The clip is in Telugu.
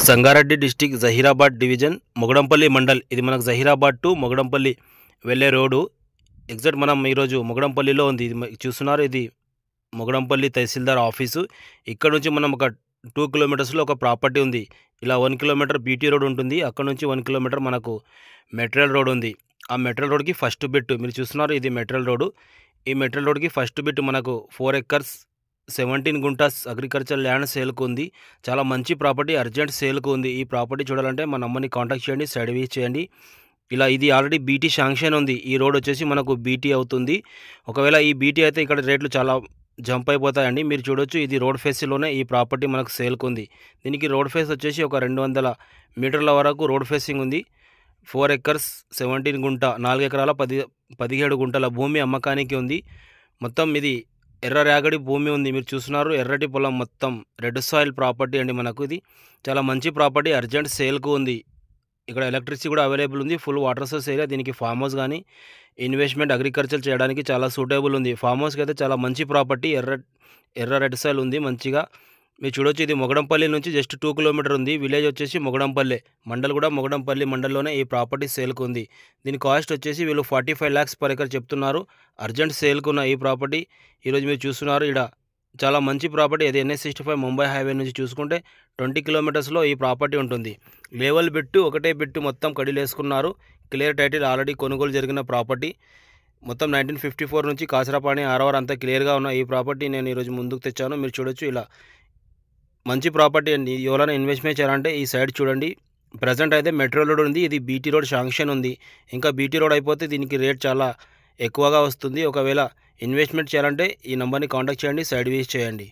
Sangareddy district Zaheerabad division Mogadampally mandal. ఇది మనకు జహీరాబాద్ టు మొగడంపల్లి వెళ్ళే రోడ్డు. ఎగ్జాక్ట్ మనం ఈరోజు మొగడంపల్లిలో ఉంది. ఇది చూస్తున్నారు, ఇది మొగడంపల్లి తహసీల్దార్ ఆఫీసు. ఇక్కడ నుంచి మనం ఒక 2 కిలోమీటర్స్లో ఒక ప్రాపర్టీ ఉంది. ఇలా 1 కిలోమీటర్ బీటీ రోడ్ ఉంటుంది. అక్కడ నుంచి 1 కిలోమీటర్ మనకు మెటీరియల్ రోడ్ ఉంది. ఆ మెటీరియల్ రోడ్కి ఫస్ట్ బిట్ మీరు చూస్తున్నారు, ఇది మెటీరియల్ రోడ్డు. ఈ మెటీరియల్ రోడ్కి ఫస్ట్ బిట్ మనకు 4 ఎకర్స్ 17 గుంటాస్ అగ్రికల్చర్ ల్యాండ్ సేల్కు ఉంది. చాలా మంచి ప్రాపర్టీ, అర్జెంట్ సేల్కు ఉంది. ఈ ప్రాపర్టీ చూడాలంటే మన అమ్మని కాంటాక్ట్ చేయండి, సైడ్ విజిట్ చేయండి. ఇలా ఇది ఆల్రెడీ బీటీ శాంక్షన్ ఉంది. ఈ రోడ్ వచ్చేసి మనకు బీటీ అవుతుంది. ఒకవేళ ఈ బీటీ అయితే ఇక్కడ రేట్లు చాలా జంప్ అయిపోతాయండి. మీరు చూడొచ్చు, ఇది రోడ్ ఫేస్లోనే ఈ ప్రాపర్టీ మనకు సేల్కు ఉంది. దీనికి రోడ్ ఫేస్ వచ్చేసి ఒక 200 మీటర్ల వరకు రోడ్ ఫేసింగ్ ఉంది. 4 ఎకర్స్ 17 గుంట 4 ఎకరాల 17 గుంటల భూమి అమ్మకానికి ఉంది. మొత్తం ఇది ఎర్ర రేగడి భూమి ఉంది. మీరు చూస్తున్నారు, ఎర్రటి పొలం, మొత్తం రెడ్ సాయిల్ ప్రాపర్టీ అండి. మనకు ఇది చాలా మంచి ప్రాపర్టీ, అర్జెంట్ సేల్కు ఉంది. ఇక్కడ ఎలక్ట్రిసిటీ కూడా అవైలబుల్ ఉంది. Full water source area. దీనికి ఫామ్ హౌస్ కానీ ఇన్వెస్ట్మెంట్ అగ్రికల్చర్ చేయడానికి చాలా సూటబుల్ ఉంది. ఫామ్ హౌస్కి అయితే చాలా మంచి ప్రాపర్టీ, ఎర్ర రెడ్ సాయిల్ ఉంది మంచిగా. మీరు చూడొచ్చు, ఇది మొగడంపల్లి నుంచి జస్ట్ 2 కిలోమీటర్ ఉంది. విలేజ్ వచ్చేసి మొగడంపల్లి, మండల్ కూడా మొగడంపల్లి మండల్లోనే ఈ ప్రాపర్టీ సేల్కు ఉంది. దీని కాస్ట్ వచ్చేసి వీళ్ళు 45 lakhs పర్ ఎకర్ చెప్తున్నారు. అర్జెంట్ సేల్కున్న ఈ ప్రాపర్టీ ఈరోజు మీరు చూస్తున్నారు. ఇక్కడ చాలా మంచి ప్రాపర్టీ. అది NH65 ముంబై హైవే నుంచి చూసుకుంటే 20 కిలోమీటర్స్లో ఈ ప్రాపర్టీ ఉంటుంది. లేవల్ బిట్టు, ఒకటే బిట్టు మొత్తం కడిలేసుకున్నారు. క్లియర్ టైటిల్, ఆల్రెడీ కొనుగోలు జరిగిన ప్రాపర్టీ. మొత్తం 1954 నుంచి కాసరపాణి ఆరవర్ అంతా క్లియర్గా ఉన్న ఈ ప్రాపర్టీ నేను ఈరోజు ముందుకు తెచ్చాను. మీరు చూడొచ్చు, ఇలా మంచి ప్రాపర్టీ అండి. ఎవరైనా ఇన్వెస్ట్మెంట్ చేయాలంటే ఈ సైడ్ చూడండి. ప్రజెంట్ అయితే మెట్రో రోడ్ ఉంది. ఇది బీటీ రోడ్ శాంక్షన్ ఉంది. ఇంకా బీటీ రోడ్ అయిపోతే దీనికి రేట్ చాలా ఎక్కువగా వస్తుంది. ఒకవేళ ఇన్వెస్ట్మెంట్ చేయాలంటే ఈ నెంబర్ని కాంటాక్ట్ చేయండి, సైడ్ విజిట్ చేయండి.